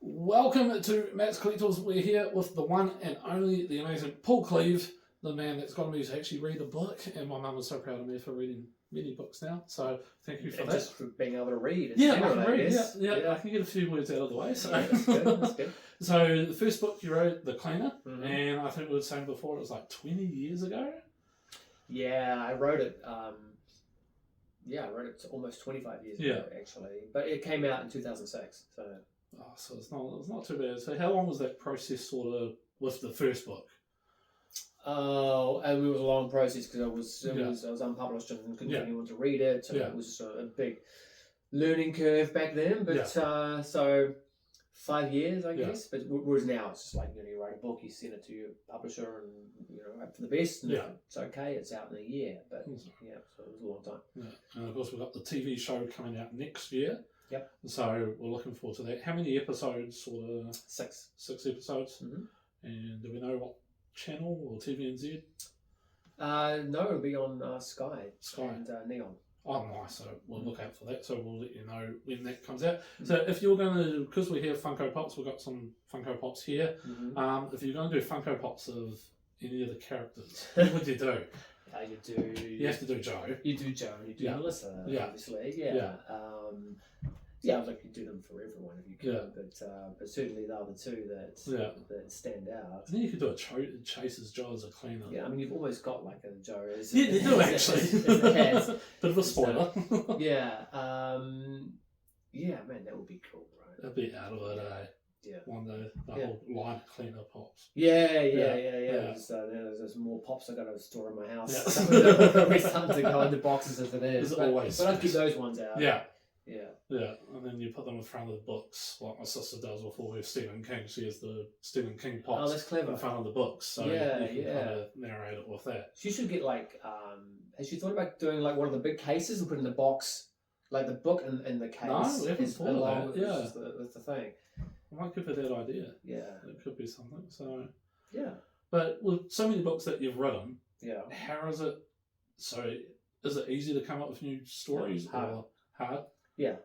Welcome to Matt's Collectibles. We're here with the one and only, the amazing Paul Cleave, the man that's got me to actually read a book, and my mum is so proud of me for reading many books now, so thank you for that. Just for being able to read. Yeah, I can read, yeah, I can get a few words out of the way. So. Yeah, that's good, that's good. So the first book you wrote, The Cleaner, and I think we were saying before it was like 20 years ago? Yeah, I wrote it, I wrote it almost 25 years ago, actually, but it came out in 2006, so... Oh, so it's not too bad. So how long was that process sort of with the first book? Oh, and it was a long process because I was unpublished and couldn't get anyone to read it. So it was a big learning curve back then. But so 5 years, I guess. But whereas now it's just like you write a book, you send it to your publisher, and hope for the best. And if it's okay, it's out in a year. But so it was a long time. Yeah. And of course we've got the TV show coming out next year. Yep. So we're looking forward to that. How many episodes? Sort of 6. 6 episodes. And do we know what channel or TVNZ? No, it'll be on Sky and Neon. Oh, nice. So we'll look out for that. So we'll let you know when that comes out. So if you're going to, because we have Funko Pops, we've got some Funko Pops here. If you're going to do Funko Pops of any of the characters, what would you do? You have to do Joe. You do Joe and you do Melissa, obviously. I'd like to do them for everyone if you can, but certainly they are the two that stand out. And then you could do a Chase as Joe as a cleaner. Yeah, I mean you've almost got like a Joe. You do actually. Bit of a spoiler. Man, that would be cool, right? That'd be out of it, eh? Yeah. One day, the whole line of cleaner pops. There's more pops I got to store in my house. We're starting to go into boxes as it is. But I'd keep those ones out. Yeah, and then you put them in front of the books, like my sister does before we have Stephen King. She has the Stephen King pops that's clever. in front of the books, so you can kind of narrate it with that. She should get like, has she thought about doing like one of the big cases and put in the box, like the book and the case? No, we haven't thought of that. That's the thing. I might give her that idea. Yeah. It could be something. So. Yeah. But with so many books that you've written, how is it? So, is it easy to come up with new stories or hard? Yeah.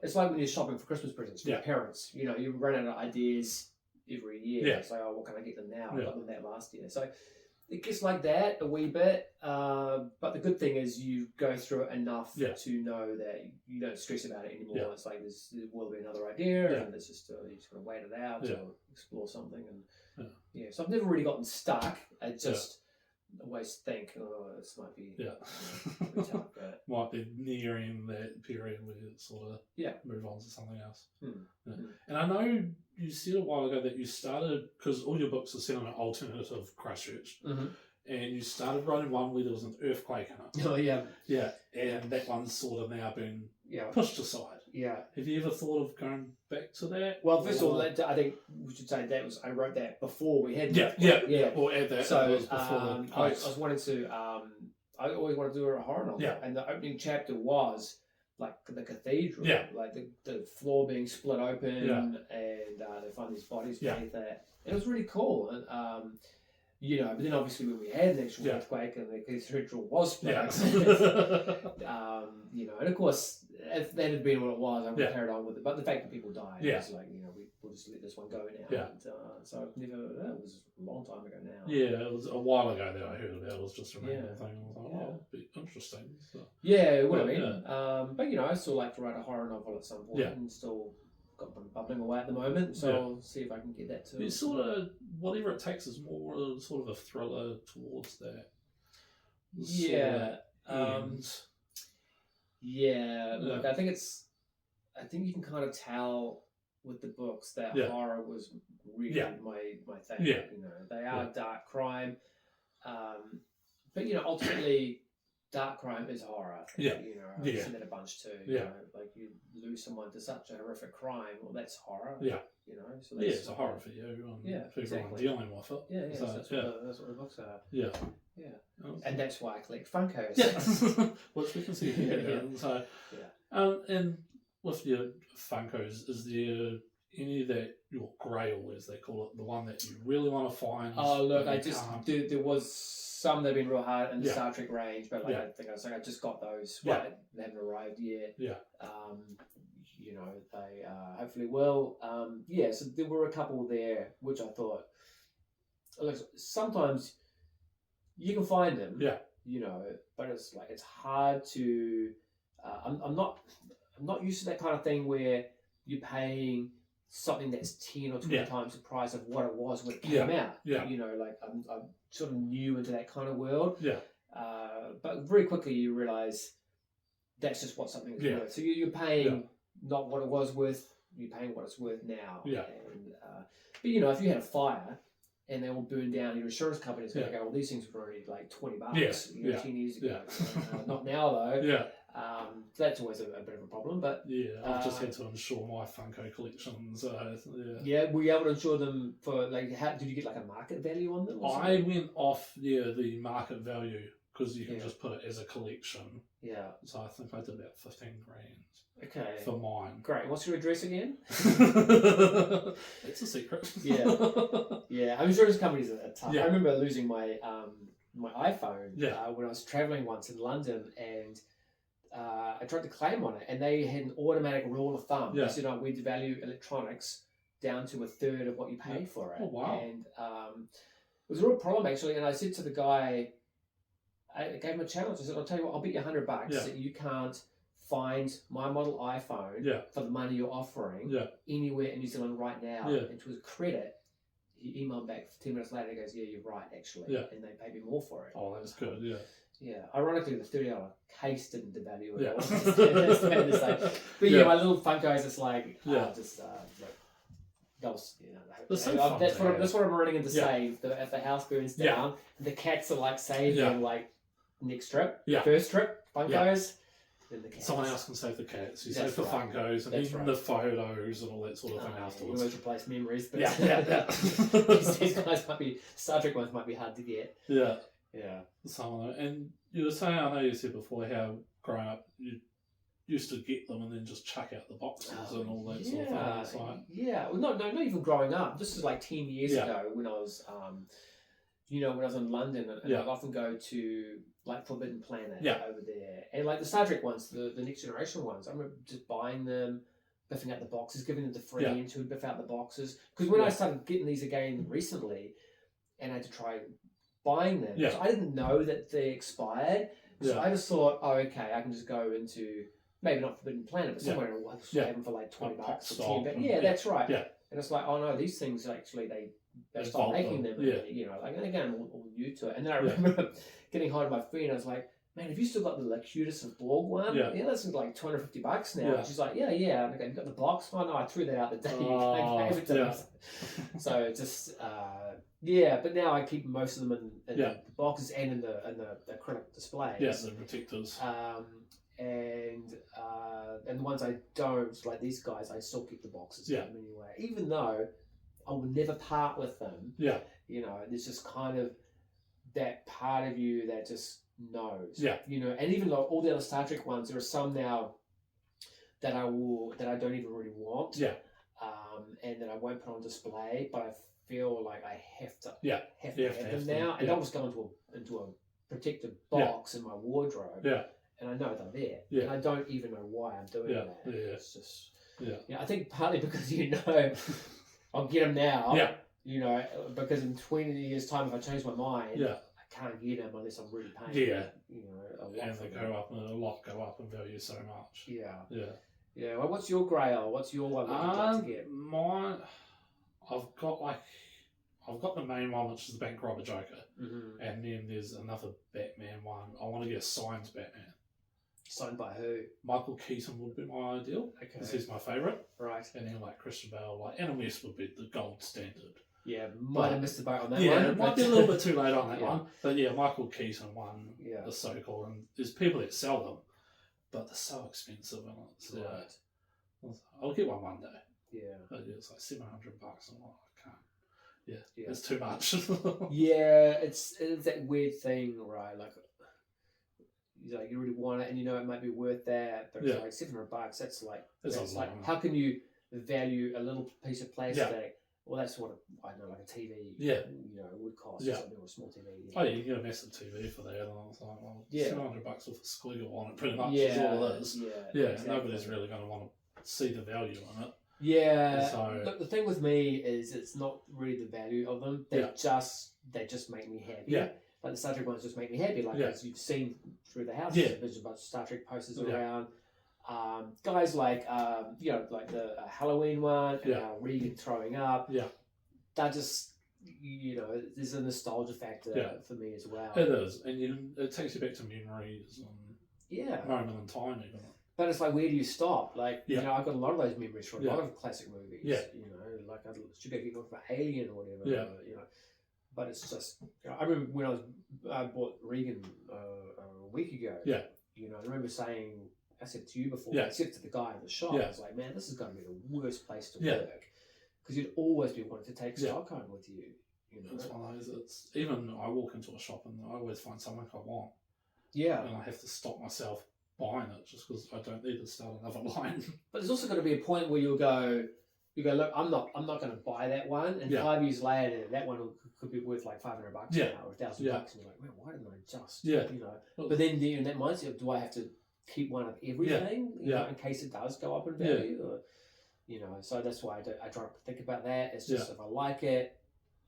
It's like when you're shopping for Christmas presents for your parents. You run out of ideas every year. It's like, what can I get them now? I got them that last year. So it gets like that a wee bit. But the good thing is you go through it enough to know that you don't stress about it anymore. It's like there will be another idea, and it's just you just got to wait it out or explore something. And so I've never really gotten stuck. I just always think, this might be tough, but might be nearing that period where you sort of move on to something else. And I know you said a while ago that you started, because all your books are set on an alternative Christchurch, and you started writing one where there was an earthquake in it. Oh yeah, and that one's sort of now been pushed aside. Have you ever thought of going back to that? Well, first of all, I think we should say that I wrote that before we had or add that. So I was wanting to I always wanted to do a horror novel, and the opening chapter was like the cathedral, like the floor being split open, and they find these bodies beneath that. It was really cool, and but then obviously when we had an actual earthquake and the cathedral was split, and of course if that had been what it was, I would have carried on with it. But the fact that people died, was like, we'll just let this one go now. And, so it was a long time ago now. Yeah, it was a while ago that I heard about it. It was just a random thing. I was like, it'd be interesting. So. Yeah, it would have been. But I still like to write a horror novel at some point, and still got one bubbling away at the moment. So I'll see if I can get that too. It's sort of whatever it takes is more sort of a thriller towards that. Look, I think you can kind of tell with the books that horror was really my thing. They are dark crime, but ultimately dark crime is horror. I've seen that a bunch too. Like you lose someone to such a horrific crime, well, that's horror. So that's, it's a horror for you. People dealing with it. So that's what the books are. And that's why I collect Funkos. Which we can see here. So, and with your Funkos, is there any that your grail, as they call it, the one that you really want to find? Oh look, there was some that have been real hard in the Star Trek range, but like I think I just got those. Right, they haven't arrived yet. Yeah. You know, they hopefully will. So there were a couple there which I thought, look, sometimes you can find them. Yeah. You know, but it's hard to. I'm not used to that kind of thing where you're paying something that's 10 or 20 times the price of what it was when it came out. Yeah. You know, like I'm sort of new into that kind of world. Yeah. But very quickly you realise that's just what something is worth. So you're paying not what it was worth, you're paying what it's worth now. Yeah. And, but you know, if you had a fire and they all burned down, your insurance company's going to go, well, these things were already like $20 you know, 10 years ago. Not now though. Yeah. That's always a bit of a problem, but I've just had to insure my Funko collections. Were you able to insure them for like? Did you get like a market value on them? I went off the market value because you can just put it as a collection. Yeah. So I think I did about $15,000. Okay. For mine. Great. What's your address again? It's a secret. Yeah. I'm insurance companies are tough. Yeah. I remember losing my my iPhone when I was traveling once in London and. I tried to claim on it, and they had an automatic rule of thumb. They said, we devalue electronics down to a third of what you paid for it. Oh, wow. And it was a real problem, actually. And I said to the guy, I gave him a challenge. I said, I'll tell you what, I'll bet you $100 that you can't find my model iPhone for the money you're offering anywhere in New Zealand right now. And to his credit, he emailed back 10 minutes later. He goes, yeah, you're right, actually. And they paid me more for it. Oh, that's good, Yeah, ironically, the $30 case didn't devalue it all. But my little Funkos, it's like, that's what I'm running in to save. If the house burns down, the cats are like saving like next trip, first trip, Funkos. Then the cats. Someone else can save the cats. You save the Funkos and even the photos and all that sort of thing afterwards. You always replace memories, but these guys might be Star Trek ones might be hard to get. Yeah. Some of them. And you were saying, I know you said before how growing up you used to get them and then just chuck out the boxes and all that sort of thing. Well, not even growing up. This was like 10 years ago when I was, when I was in London, and I'd often go to like Forbidden Planet over there, and like the Star Trek ones, the Next Generation ones. I remember just buying them, biffing out the boxes, giving them to friends who would biff out the boxes. Because when I started getting these again recently, and I had to try buying them. So I didn't know that they expired. So I just thought, I can just go into maybe not Forbidden Planet, but somewhere and have them for like $20 or $10. That's right. And it's like, oh no, these things actually they stopped making them. And again, I'm all new to it. And then I remember getting hold of my friend. I was like, man, have you still got the Locutus of Borg one? Yeah, that's like $250 now. And she's like, yeah. And I go, you got the box? Oh no, I threw that out the day you gave it to us. So just. But now I keep most of them in the boxes and in the acrylic displays. Yeah, the protectors. And the ones I don't, like these guys, I still keep the boxes in them anyway. Even though I will never part with them. Yeah. There's just kind of that part of you that just knows. Yeah. And even though all the other Star Trek ones, there are some now that I don't even really want. Yeah. And that I won't put on display, but I feel like I have to have them now, and they'll just go into a protected box in my wardrobe. Yeah, and I know they're there. Yeah, and I don't even know why I'm doing that. Yeah, it's just I think partly because I'll get them now. Yeah, because in 20 years' time, if I change my mind, I can't get them unless I'm really paying. Yeah, a lot. And they go up, and a lot go up in value so much. Yeah. Well, what's your grail? What's your one that you'd like to get? Mine. I've got the main one, which is the Bank Robber Joker, and then there's another Batman one. I want to get a signed Batman. Signed by who? Michael Keaton would be my ideal. Okay, because he's my favourite. Right. And then like Christian Bale, like Adam West would be the gold standard. Yeah, might have missed the boat on that one. Yeah, it might be a little bit too late on that one. But Michael Keaton one is so cool, and there's people that sell them, but they're so expensive, and it's I'll get one day. Yeah, but it's like $700. I'm like, I can't. Yeah, it's too much. It's that weird thing, right? Like, you really want it, and it might be worth that, but it's like $700. That's like how can you value a little piece of plastic. Well, that's what I know, like a TV, would cost. Something or a small TV. Oh, yeah, you get a massive TV for that, and I was like, well, $700 with a squiggle on it, pretty much Yeah, is all it is. Yeah, exactly. Nobody's really going to want to see the value in it. Yeah. So, look, the thing with me is it's not really the value of them. They just make me happy. Yeah. Like the Star Trek ones just make me happy. Like as you've seen through the house, there's a bunch of Star Trek posters around. Guys like like the Halloween one, and Regan throwing up. Yeah. That just there's a nostalgia factor for me as well. It is, and it takes you back to memories and moment in time even. But it's like, where do you stop? Like, I've got a lot of those memories from a lot of classic movies. Yeah. Like I should go get one from Alien or whatever. Yeah. But it's just, I remember when I bought Regan a week ago. Yeah. I remember saying, I said to you before, I said to the guy in the shop, I was like, man, this is going to be the worst place to work. Because you'd always be wanting to take stock home with you. It's one of those, it's, even I walk into a shop and I always find something I want. Yeah. And I have to stop myself buying it just because I don't need to start another line. But there's also got to be a point where you go, look, I'm not going to buy that one, and 5 years later, that one could be worth like $500 now or $1,000, and you're like, man, why didn't I just, But then you're in that mindset of, do I have to keep one of everything, in case it does go up in value, or, so that's why I try to think about that. It's just if I like it,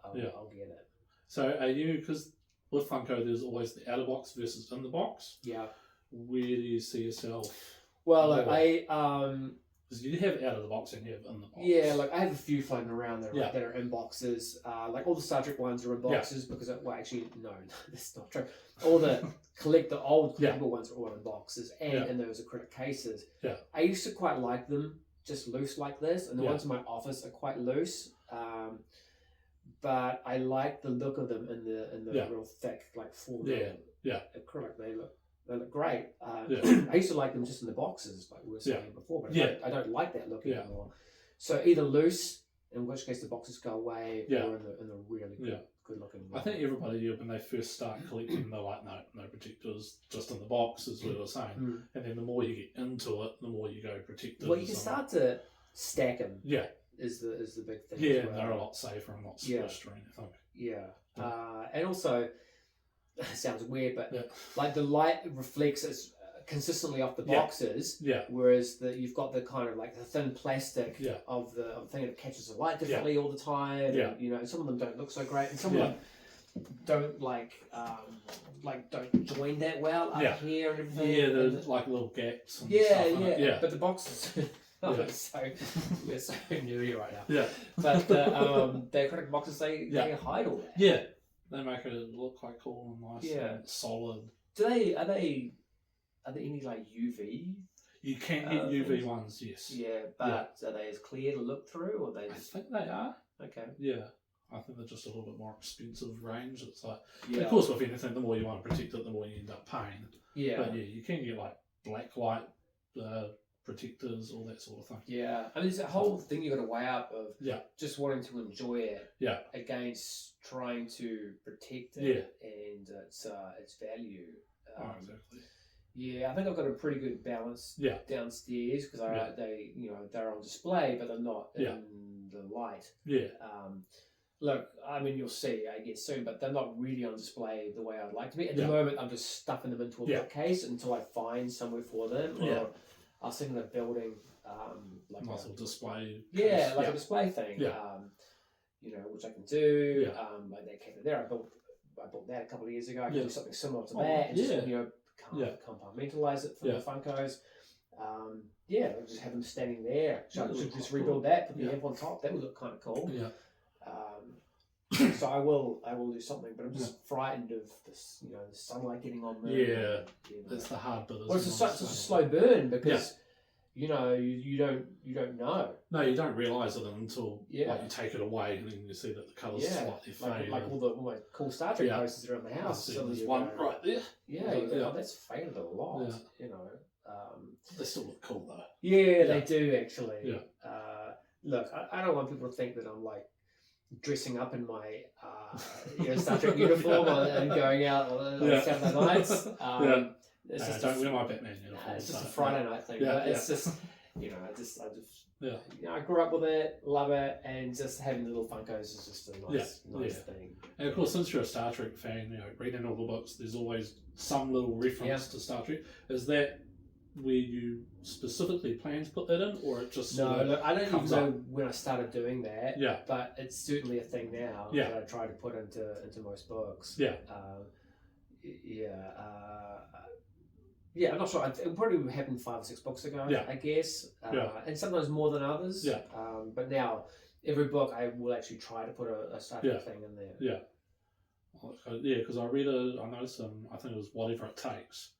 I'll get it. So are you, because with Funko, there's always the out of box versus in the box. Yeah. Where do you see yourself? Well, look, because you have out of the box and you have in the box. Yeah, like I have a few floating around that are in boxes. Like all the Star Trek ones are in boxes because, actually, no, that's not true. All the old collectible ones are all in boxes and in those acrylic cases. Yeah. I used to quite like them just loose like this, and the ones in my office are quite loose. But I like the look of them in the real thick, like full acrylic. They look great. I used to like them just in the boxes, like we were saying before, but I don't like that look anymore. So either loose, in which case the boxes go away, or in the really good looking. I think everybody, when they first start collecting, they're like, no protectors, just in the box, as we were saying. And then the more you get into it, the more you go protectors. Well, you can start to stack them. Yeah. Is the big thing. Yeah, and they're a lot safer and not squished or anything. Yeah. And also, it sounds weird, but like the light reflects consistently off the boxes. Yeah. Whereas you've got the kind of like the thin plastic of the thing that catches the light differently all the time. Yeah. And, some of them don't look so great, and some of them don't don't join that well up here and everything. Yeah, there's like little gaps. And stuff yeah. But the boxes. We're so nerdy right now. Yeah. But the acrylic boxes, they hide all that. Yeah. They make it look quite cool and nice and solid. Are they any like UV? You can get UV ones, yes. Yeah, but are they as clear to look through, or they just... I think they are. Okay. Yeah. I think they're just a little bit more expensive range. It's like, of course, with anything, the more you want to protect it, the more you end up paying. Yeah. But you can get like black light protectors, all that sort of thing. Yeah, I mean, it's a whole thing you've got to weigh up of just wanting to enjoy it against trying to protect it and its value. Exactly. Yeah, I think I've got a pretty good balance downstairs because they're on display, but they're not in the light. Yeah. Look, I mean, you'll see, I guess soon, but they're not really on display the way I'd like to be. At the moment, I'm just stuffing them into a bookcase until I find somewhere for them. Or I was thinking of building like nice little display. Yeah, like a display thing. Yeah. Which I can do. Yeah. Like that cabinet there, I bought that a couple of years ago. I can do something similar to that. And just, compartmentalize it from the Funkos. Just have them standing there. So I should just rebuild that, put the amp on top. That would look kind of cool. Yeah. So I will do something, but I'm just frightened of this, the sunlight getting on there. Yeah, that's the hard bit. Well, it's such a slow burn because you don't know. No, you don't realise it until you take it away and then you see that the colours slightly fade. Like all my cool Star Trek posters around the house. So there's one right there. Yeah, that's faded a lot. Yeah. They still look cool though. Yeah, they do actually. Yeah. Look, I don't want people to think that I'm like dressing up in my Star Trek uniform and going out on Saturday nights. It's just don't wear my Batman uniform. It's just a Friday night thing. But it's just you know, I just Yeah. you know, I grew up with it, love it, and just having little Funkos is just a nice thing. And of course, since you're a Star Trek fan, you know, reading all the books, there's always some little reference to Star Trek. Is that where you specifically plan to put that in, or it just no? Look, I don't even know up? when I started doing that. Yeah. But it's certainly a thing now that I try to put into most books. Yeah. Yeah, I'm not sure. It probably happened 5 or 6 books ago, I guess. And sometimes more than others. Yeah. But now, every book I will actually try to put a Star Trek thing in there. Yeah. Yeah, because I noticed I think it was Whatever It Takes.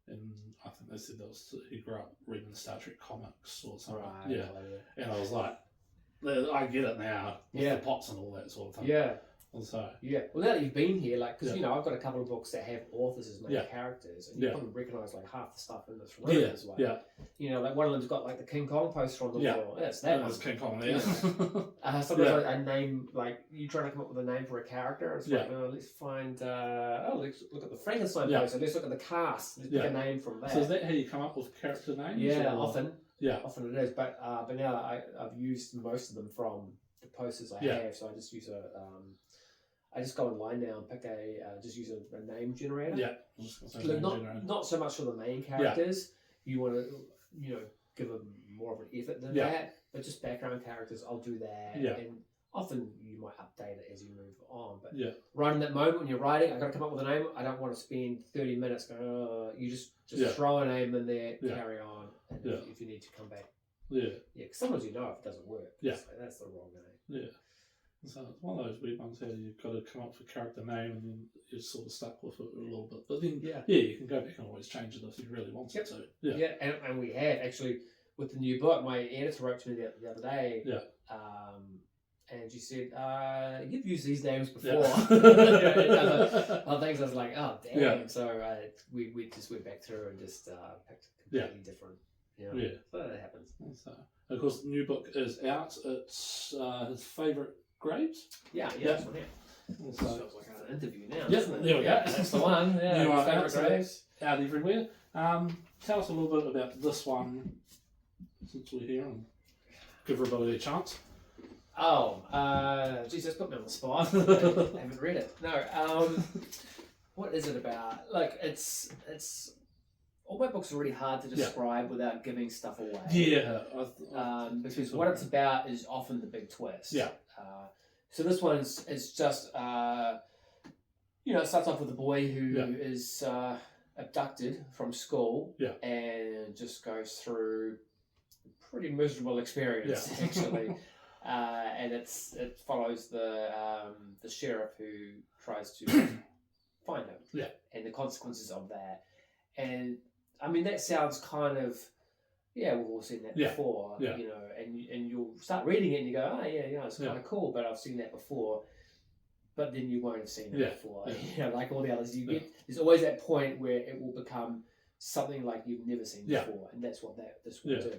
And I think they said he grew up reading Star Trek comics or something. Right, yeah. And I was like, I get it now. With the pops and all that sort of thing. Yeah. So, well, now that you've been here, like, because you know, I've got a couple of books that have authors as main characters, and you probably recognise like half the stuff in this room as well. Yeah. You know, like one of them's got like the King Kong poster on the wall. Yeah, it's that one. King Kong there. Sometimes a name, like you trying to come up with a name for a character. It's like, let's find. Let's look at the Frankenstein poster. Let's look at the cast. Let's pick a name from that. So is that how you come up with character names? Yeah, often. Yeah, often it is. But now I've used most of them from the posters I have, so I just use I just go online now and pick just use a name generator. Yeah. Look, not so much for the main characters. You want to, you know, give them more of an effort than that. But just background characters, I'll do that. Yeah. And often you might update it as you move on. But right in that moment when you're writing, I've got to come up with a name. I don't want to spend 30 minutes going, you just throw a name in there, carry on. And if you need to come back. Yeah. Yeah, because sometimes you know if it doesn't work. Yeah. So that's the wrong name. Yeah. So it's one of those weird ones where you've got to come up with a character name and then you're sort of stuck with it a little bit. But then, you can go back and always change it if you really want to. Yeah, and we have actually with the new book. My editor wrote to me the other day. Yeah. And she said, "You've used these names before." Other things. I was like, "Oh, damn!" Yeah. So we just went back through and just picked completely different. Yeah. So that happens. So, of course, the new book is out. It's his favourite grapes. Yeah. This one here. So, feels like an interview now. Yes, there we go. That's the one. Yeah, new favourite grapes out everywhere. Tell us a little bit about this one since we're here and give everybody a chance. Oh, geez, that's put me on the spot. I haven't read it. No. What is it about? Like, it's. All my books are really hard to describe without giving stuff away. Yeah. Because what it's about is often the big twist. Yeah. So this one is just, it starts off with a boy who is abducted from school and just goes through a pretty miserable experience, actually. And it follows the sheriff who tries to find him. Yeah. And the consequences of that. And I mean, that sounds kind of, we've all seen that before, you know, and you'll start reading it and you go, oh, it's kind of cool, but I've seen that before. But then you won't have seen it before. You know, like all the others, there's always that point where it will become something like you've never seen before, and that's what this will do.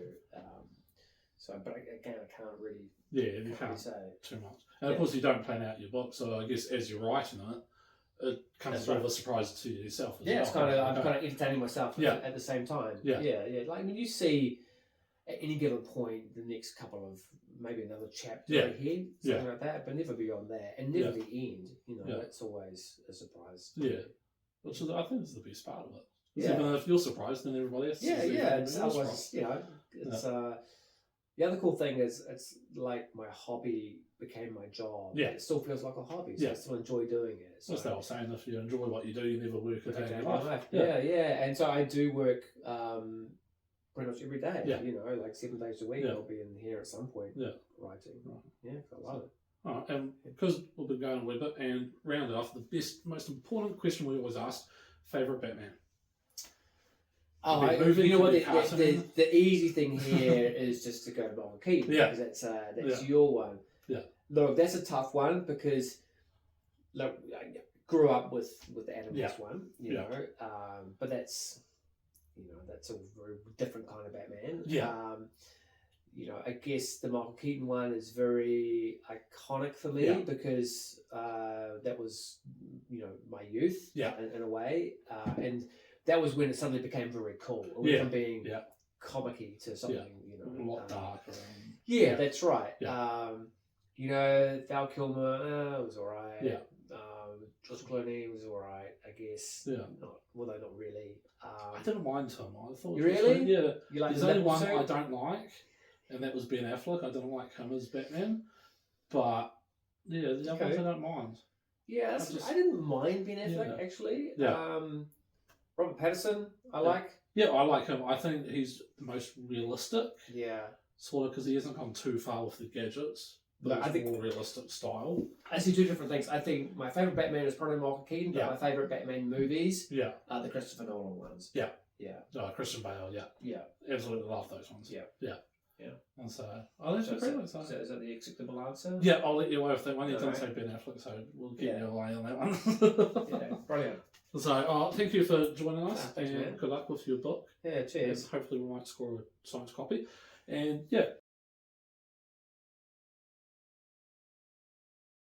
But again, I can't really you can't say too much. And of course, you don't plan out your book, so I guess as you're writing it comes as a surprise to yourself as well. It's kind of, I'm kind of entertaining myself at the same time. Yeah. Like, I mean, you see at any given point the next couple of, maybe another chapter ahead, something like that, but never beyond that, and never the end. You know, that's always a surprise. Which is, I think is the best part of it. Even if you're surprised, then everybody else. It's always, it's the other cool thing is it's like my hobby became my job. Yeah. It still feels like a hobby, so I still enjoy doing it. So that's what I was saying. If you enjoy what you do, you never work a day in your life. And so I do work pretty much every day. Yeah. You know, like 7 days a week, I'll be in here at some point writing. Right. Yeah, I love it. All right, and because we've been going a wee bit and round it off, the most important question we always ask: favourite Batman. Oh, you know what? The easy thing here is just to go to Paul Cleave because that's your one. Yeah. Look, that's a tough one because look, I grew up with the Adam West one, you know, but that's a very different kind of Batman. Yeah. I guess the Michael Keaton one is very iconic for me because that was my youth in a way, and that was when it suddenly became very cool. It went from being comic-y to something, you know. A lot darker. Yeah, that's right. Yeah. You know, Val Kilmer was alright. Yeah. George Clooney was alright, I guess. Yeah. Although not really. I didn't mind Tom. I thought. You really? Yeah. You like There's only one I don't like, and that was Ben Affleck. I didn't like him as Batman, but yeah, the other ones I don't mind. Yeah, I didn't mind Ben Affleck actually. Yeah. Robert Pattinson, I like. Yeah, I like him. I think he's the most realistic. Yeah. Sort of because he hasn't gone too far with the gadgets. But I think more realistic style. I see two different things. I think my favourite Batman is probably Michael Keaton, but my favourite Batman movies are the Christopher Nolan ones. Yeah. Yeah. Christian Bale, yeah. Absolutely love those ones. Yeah. And so, that's agree with that. So is that the acceptable answer? Yeah, I'll let you away with that one. You didn't say Ben Affleck, so we'll get you away on that one. Yeah, brilliant. So, thank you for joining us, Thanks, and man. good luck with your book. Yeah, cheers. And hopefully we might score a signed copy. And yeah,